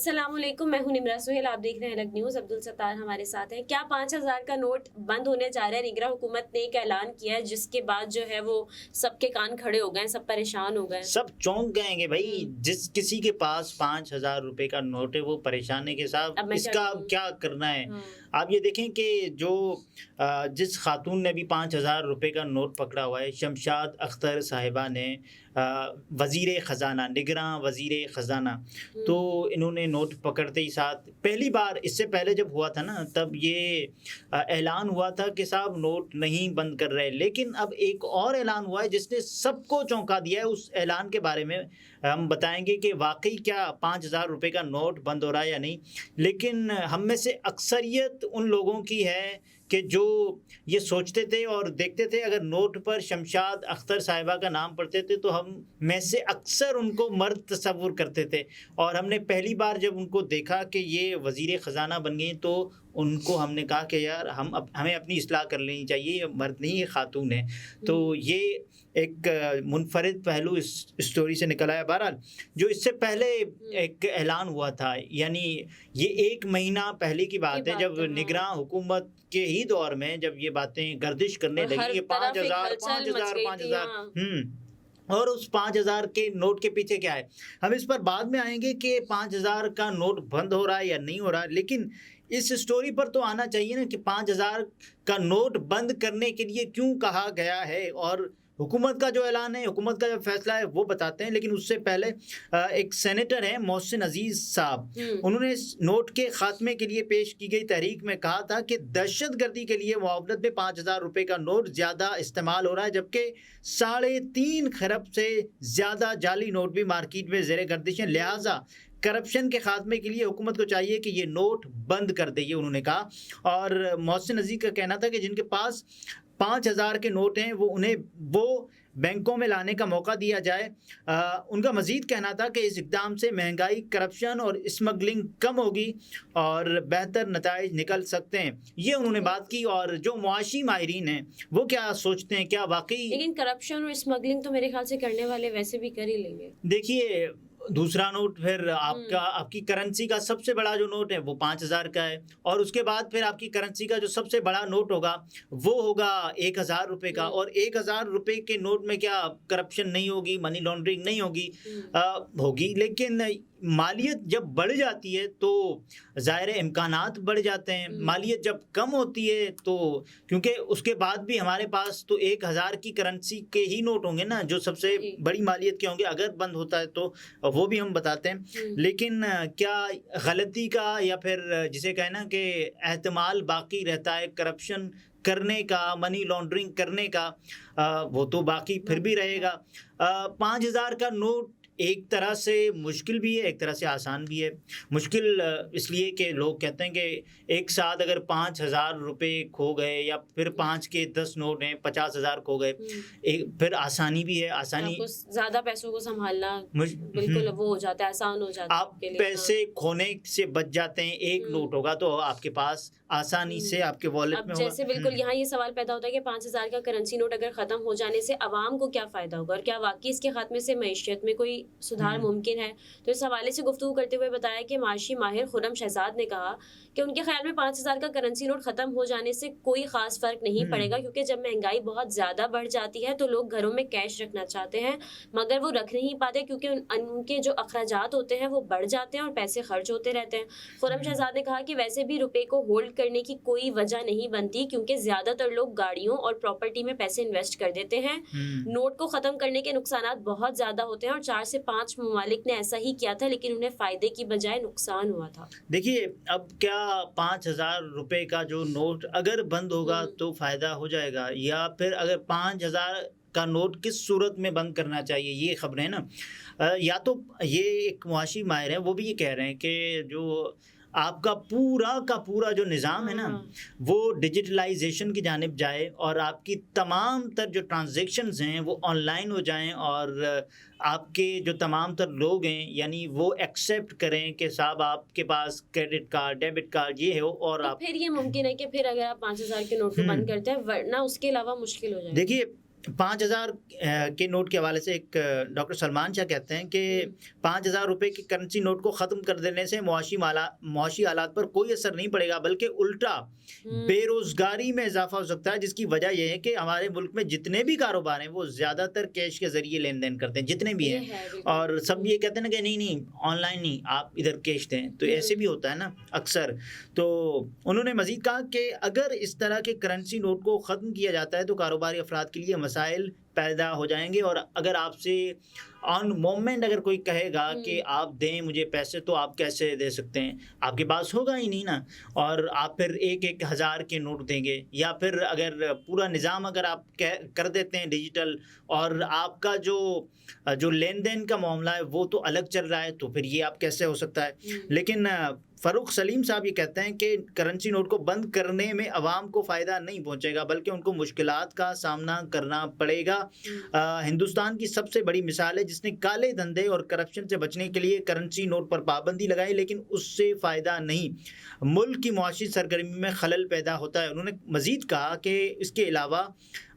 अस्सलाम वालेकुम, मैं हूं निमरा सुहेल। आप देख रहे हैं अलग न्यूज़। अब्दुल सत्तार हमारे साथ हैं। क्या 5000 का नोट बंद होने जा रहा है? निगरां हुकूमत ने एक ऐलान किया है जिसके बाद जो है वो सबके कान खड़े हो गए, सब परेशान हो गए। सब चौंक गएंगे भाई। हम्म। जिस किसी के पास 5,000 रुपए का नोट है वो परेशान है कि साहब अब मैं क्या इसका अब करूं? क्या करना है। हाँ। आप ये देखें कि जो जिस खातून ने भी 5,000 रुपए का नोट पकड़ा हुआ है, शमशाद अख्तर साहिबा ने, वजीर ख़जाना, निगरां वजीर ख़जाना, तो हम्म। इन्होंने नोट पकड़ते ही साथ पहली बार, इससे पहले जब हुआ था ना तब ये ऐलान हुआ था कि साहब नोट नहीं बंद कर रहे, लेकिन अब एक और ऐलान हुआ है जिसने सबको चौंका दिया है। उस ऐलान के बारे में हम बताएंगे कि वाकई क्या 5,000 रुपए का नोट बंद हो रहा है या नहीं। लेकिन हम में से अक्सरियत उन लोगों की है कि जो ये सोचते थे और देखते थे अगर नोट पर शमशाद अख्तर साहिबा का नाम पढ़ते थे तो हम में से अक्सर उनको मर्द तस्वुर करते थे। और हमने पहली बार जब उनको देखा कि ये वज़ीर ख़जाना बन गई तो उनको हमने कहा कि यार हमें अपनी इस्लाह कर लेनी चाहिए, ये मर्द नहीं ये खातून है। तो ये एक मुनफरिद पहलू इस स्टोरी से निकला है। बहरहाल जो इससे पहले एक ऐलान हुआ था, यानी ये 1 महीना पहले की बात है जब हाँ। निगरां हुकूमत के ही दौर में जब ये बातें गर्दिश करने और हर लगी कि तरफ एक 5,000 हलचल मच 5,000 गई थी। 5,000। हाँ। और उस 5,000 के नोट के पीछे क्या है, हम इस पर बाद में आएंगे कि 5,000 का नोट बंद हो रहा है या नहीं हो रहा है। लेकिन इस स्टोरी पर तो आना चाहिए ना कि 5,000 का नोट बंद करने के लिए क्यों कहा गया है, और हुकूमत का जो ऐलान है, हुकूमत का जो फैसला है वो बताते हैं। लेकिन उससे पहले एक सेनेटर हैं मोहसिन अजीज़ साहब, उन्होंने इस नोट के खात्मे के लिए पेश की गई तहरीक में कहा था कि दहशतगर्दी के लिए मुआवनत में 5,000 रुपए का नोट ज़्यादा इस्तेमाल हो रहा है, जबकि 3.5 खरब से ज़्यादा जाली नोट भी मार्केट में ज़ेर गर्दिश हैं। लिहाजा करप्शन के खात्मे के लिए हुकूमत को चाहिए कि ये नोट बंद कर दे, ये उन्होंने कहा। और मोहसिन अजीज़ का कहना था कि जिनके पास 5,000 के नोट हैं उन्हें वो बैंकों में लाने का मौका दिया जाए। उनका मज़ीद कहना था कि इस इक़दाम से महंगाई, करप्शन और स्मगलिंग कम होगी और बेहतर नताइज निकल सकते हैं, ये उन्होंने बात की। और जो मुआशी माहिरीन हैं वो क्या सोचते हैं, क्या वाकई? लेकिन करप्शन और स्मगलिंग तो मेरे ख्याल से करने वाले वैसे भी कर ही लेंगे। देखिए, दूसरा नोट फिर आपकी करेंसी का सबसे बड़ा जो नोट है वो 5,000 का है, और उसके बाद फिर आपकी करेंसी का जो सबसे बड़ा नोट होगा वो होगा 1,000 रुपए का। और 1,000 रुपए के नोट में क्या करप्शन नहीं होगी, मनी लॉन्ड्रिंग नहीं होगी? होगी, लेकिन मालियत जब बढ़ जाती है तो ज़ाहिर है इम्कानात बढ़ जाते हैं। मालियत जब कम होती है तो, क्योंकि उसके बाद भी हमारे पास तो 1,000 की करेंसी के ही नोट होंगे ना जो सबसे बड़ी मालियत के होंगे। अगर बंद होता है तो वो भी हम बताते हैं। लेकिन क्या गलती का, या फिर जिसे कहें ना कि एहतमाल बाकी रहता है करप्शन करने का, मनी लॉन्ड्रिंग करने का, वो तो बाकी फिर भी रहेगा। 5,000 का नोट एक तरह से मुश्किल भी है, एक तरह से आसान भी है। मुश्किल इसलिए कि लोग कहते हैं कि एक साथ अगर 5,000 रुपए खो गए, या फिर 5 के 10 नोट हैं 50,000 खो गए। फिर आसानी भी है, आसानी ज़्यादा पैसों को संभालना बिल्कुल वो हो जाता है, आसान हो जाता है आप पैसे खोने से बच जाते हैं। एक नोट होगा तो आपके पास आसानी से आपके वॉलेट में होगा। जैसे बिल्कुल यहाँ ये सवाल पैदा होता है कि 5,000 का करेंसी नोट अगर ख़त्म हो जाने से आवाम को क्या फ़ायदा होगा, और क्या वाकई इसके खात्मे से मईशत में कोई सुधार मुमकिन है? तो इस हवाले से गुफ्तगू करते हुए बताया कि माशी माहिर खुर्रम शहजाद ने कहा कि उनके ख्याल में 5,000 का करेंसी नोट ख़त्म हो जाने से कोई ख़ास फ़र्क नहीं पड़ेगा, क्योंकि जब महंगाई बहुत ज़्यादा बढ़ जाती है तो लोग घरों में कैश रखना चाहते हैं मगर वो रख नहीं पाते, क्योंकि उनके जो अखराजात होते हैं वो बढ़ जाते हैं और पैसे खर्च होते रहते हैं। खुर्रम शहजाद ने कहा कि वैसे भी रुपए को होल्ड करने की कोई वजह नहीं बनती, क्योंकि ज़्यादातर लोग गाड़ियों और प्रॉपर्टी में पैसे इन्वेस्ट कर देते हैं। नोट को ख़त्म करने के नुकसानात बहुत ज़्यादा होते हैं और 4 से 5 ममालिक ने ऐसा ही किया था, लेकिन उन्हें फ़ायदे की बजाय नुकसान हुआ था। देखिए, अब क्या 5,000 रुपए का जो नोट अगर बंद होगा तो फ़ायदा हो जाएगा, या फिर अगर 5,000 का नोट किस सूरत में बंद करना चाहिए, ये खबरें ना। या तो ये एक मुआशी माहिर है वो भी ये कह रहे हैं कि जो आपका पूरा का पूरा जो निज़ाम है ना वो डिजिटलाइजेशन की जानिब जाए और आपकी तमाम तर जो ट्रांजैक्शंस हैं वो ऑनलाइन हो जाएं, और आपके जो तमाम तर लोग हैं यानी वो एक्सेप्ट करें कि साहब आपके पास क्रेडिट कार्ड, डेबिट कार्ड ये हो, और तो आप फिर ये मुमकिन है कि फिर अगर आप 5,000 के नोट को बंद करते हैं, वरना उसके अलावा मुश्किल हो जाएगा। देखिए 5,000 के नोट के हवाले से एक डॉक्टर सलमान शाह कहते हैं कि 5,000 रुपए की करेंसी नोट को ख़त्म कर देने से मुआशी हालात पर कोई असर नहीं पड़ेगा, बल्कि उल्टा बेरोज़गारी में इजाफा हो सकता है, जिसकी वजह यह है कि हमारे मुल्क में जितने भी कारोबार हैं वो ज़्यादातर कैश के ज़रिए लेन देन करते हैं, जितने भी ये हैं। है बिल्कुल। और सब ये कहते हैं ना कि नहीं नहीं ऑनलाइन नहीं, आप इधर कैश दें, तो ऐसे भी होता है ना अक्सर। तो उन्होंने मज़ीद कहा कि अगर इस तरह के करेंसी नोट को ख़त्म किया जाता है तो कारोबारी अफराद के लिए मसाइल पैदा हो जाएंगे, और अगर आपसे ऑन मोमेंट अगर कोई कहेगा कि आप दें मुझे पैसे, तो आप कैसे दे सकते हैं, आपके पास होगा ही नहीं ना। और आप फिर 1-1 हज़ार के नोट देंगे, या फिर अगर पूरा निज़ाम अगर आप कर देते हैं डिजिटल, और आपका जो लेन देन का मामला है वो तो अलग चल रहा है, तो फिर ये आप कैसे हो सकता है। लेकिन फ़ारूक सलीम साहब ये कहते हैं कि करेंसी नोट को बंद करने में अवाम को फ़ायदा नहीं पहुंचेगा, बल्कि उनको मुश्किलात का सामना करना पड़ेगा। हिंदुस्तान की सबसे बड़ी मिसाल है जिसने काले धंधे और करप्शन से बचने के लिए करेंसी नोट पर पाबंदी लगाई, लेकिन उससे फ़ायदा नहीं, मुल्क की मुआशी सरगर्मी में खलल पैदा होता है। उन्होंने मज़ीद कहा कि इसके अलावा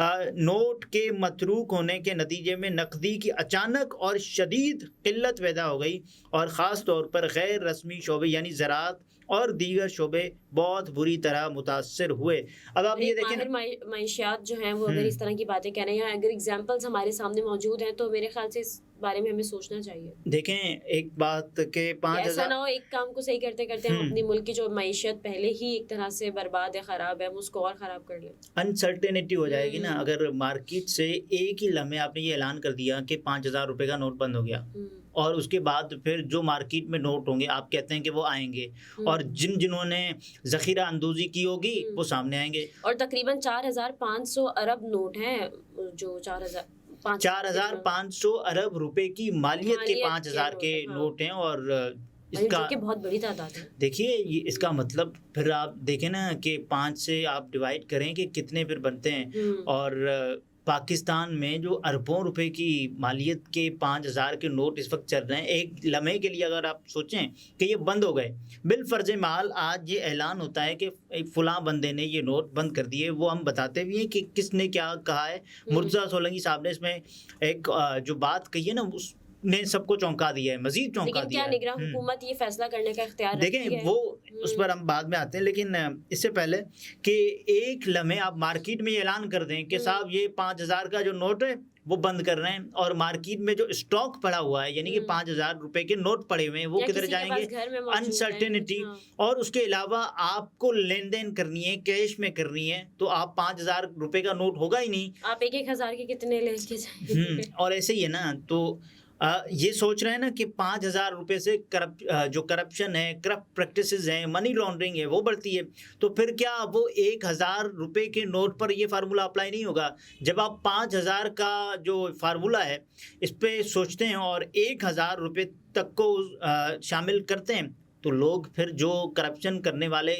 नोट के मतरूक होने के नतीजे में नकदी की अचानक और शदीद किल्लत पैदा हो गई, और ख़ास तौर पर गैर रस्मी शोबे यानी ज़राअत और दीगर शोबे बहुत बुरी तरह मुतासर हुए। अब आप ये देखें, माहिर जो हैं वो अगर इस तरह की बातें कह रहे हैं, या अगर एग्जांपल्स हमारे सामने मौजूद हैं, तो मेरे ख्याल से इस बारे में हमें सोचना चाहिए। देखें एक बात के ऐसा 5,000 ना हो एक काम को सही करते करते हम अपनी मुल्क की जो मईशत पहले ही एक तरह से बर्बाद है, ख़राब है, वो उसको और ख़राब कर लें। अनसर्टेनिटी हो जाएगी ना। अगर मार्केट से एक ही लम्हे आपने ये ऐलान कर दिया कि 5,000 रुपये का नोट बंद हो गया, और उसके बाद फिर जो मार्केट में नोट होंगे आप कहते हैं कि वो आएंगे, और जिन्होंने ज़ख़ीरा अंदोज़ी की होगी वो सामने आएंगे। और तकरीबन 4,500 अरब नोट हैं, जो 4,500 अरब रुपए की मालियत के 5,000 के नोट हैं, और इसका जो कि बहुत बड़ी तादाद है। देखिए इसका मतलब फिर आप देखें ना कि 5 से आप डिवाइड करें कि कितने फिर बनते हैं। और पाकिस्तान में जो अरबों रुपए की मालियत के 5,000 के नोट इस वक्त चल रहे हैं, एक लम्हे के लिए अगर आप सोचें कि ये बंद हो गए, बिलफर्ज माल आज ये ऐलान होता है कि फलां बंदे ने ये नोट बंद कर दिए, वो हम बताते भी हैं कि किसने क्या कहा है। मुर्तज़ा सोलंकी साहब ने इसमें एक जो बात कही है ना, उसने सबको चौंका दिया है, मजीद चौंका दिया है। निगरान हुकूमत ये फैसला करने का इख्तियार रखती है। देखें वो उस पर हम बाद में आते हैं, लेकिन इससे पहले कि एक लम्हे आप मार्केट में ये ऐलान कर दें कि साहब ये 5,000 का जो नोट है वो बंद कर रहे हैं, और मार्केट में जो स्टॉक पड़ा हुआ है यानी कि 5,000 रुपए के नोट पड़े हुए हैं वो किधर जाएंगे, अनसर्टेनिटी। और उसके अलावा आपको लेन देन करनी है, कैश में करनी है, तो आप 5,000 रुपए का नोट होगा ही नहीं, आप 1-1 हज़ार के कितने लेके जाएंगे। और ऐसे ही है ना। तो ये सोच रहे हैं ना कि 5,000 रुपये से जो करप्शन है, करप्ट प्रैक्टिसेस हैं, मनी लॉन्ड्रिंग है वो बढ़ती है, तो फिर क्या वो 1,000 रुपये के नोट पर ये फार्मूला अप्लाई नहीं होगा। जब आप 5,000 का जो फार्मूला है इस पे सोचते हैं और 1,000 रुपये तक को शामिल करते हैं, तो लोग फिर जो करप्शन करने वाले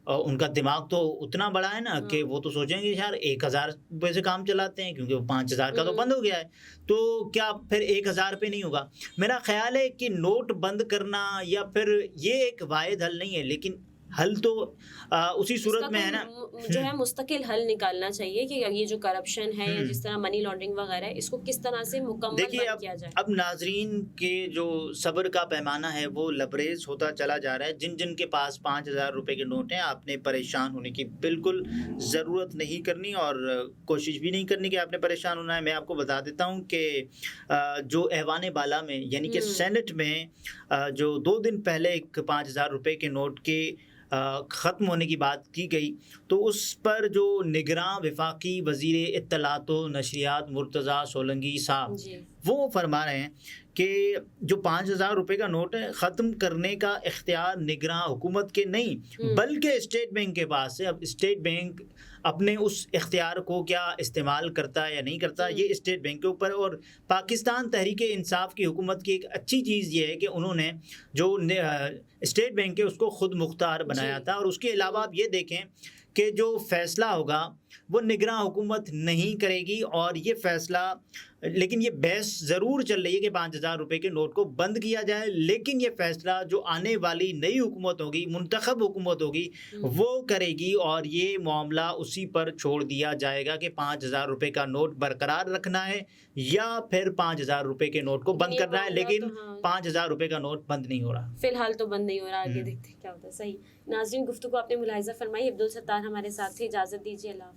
उनका दिमाग तो उतना बड़ा है ना कि वो तो सोचेंगे यार 1,000 रुपये से काम चलाते हैं, क्योंकि वो 5,000 का तो बंद हो गया है, तो क्या फिर 1,000 पे नहीं होगा। मेरा ख्याल है कि नोट बंद करना या फिर ये एक वाहिद हल नहीं है, लेकिन हल तो उसी सूरत में है ना, जो है मुस्तकिल हल निकालना चाहिए कि ये जो करप्शन है या जिस तरह मनी लॉन्ड्रिंग वगैरह है, इसको किस तरह से मुकम्मल बंद किया जाए। अब नाजरीन के जो सब्र का पैमाना है वो लबरेज होता चला जा रहा है। जिन जिन के पास 5,000 रुपए के नोट हैं, आपने परेशान होने की बिल्कुल ज़रूरत नहीं करनी, और कोशिश भी नहीं करनी कि आपने परेशान होना है। मैं आपको बता देता हूँ कि जो ऐवान बाला में यानी कि सेनेट में जो 2 दिन पहले एक 5,000 रुपए के नोट के ख़त्म होने की बात की गई, तो उस पर जो निगरान वफाकी वज़ीर इत्तलात व नशरियात मुर्तज़ा सोलंकी साहब वो फरमा रहे हैं कि जो 5,000 रुपये का नोट है, ख़त्म करने का इख्तियार निगरान हुकूमत के नहीं बल्कि स्टेट बैंक के पास है। अब स्टेट बैंक अपने उस इख्तियार को क्या इस्तेमाल करता है या नहीं करता, ये स्टेट बैंक के ऊपर। और पाकिस्तान तहरीक इंसाफ की हुकूमत की एक अच्छी चीज़ ये है कि उन्होंने जो स्टेट बैंक है उसको खुद मुख्तार बनाया था। और उसके अलावा आप ये देखें कि जो फैसला होगा वो निगरान हुकूमत नहीं करेगी। और ये फैसला, लेकिन ये बहस ज़रूर चल रही है कि 5,000 रुपये के नोट को बंद किया जाए, लेकिन ये फैसला जो आने वाली नई हुकूमत होगी, मुंतखब हुकूमत होगी, वो करेगी। और ये मामला उसी पर छोड़ दिया जाएगा कि 5,000 रुपये का नोट बरकरार रखना है या फिर 5,000 रुपये के नोट को बंद ये करना है। मामला लेकिन तो हाँ 5,000 रुपये का नोट बंद नहीं हो रहा। फिलहाल तो बंद नहीं हो रहा, आगे देखते हैं क्या होता है। सही नाज़रीन, गुफ्तगू आपने मुलाहिज़ा फरमाई। अब्दुल सत्तार हमारे साथ थे, इजाज़त दीजिए, अल्लाह।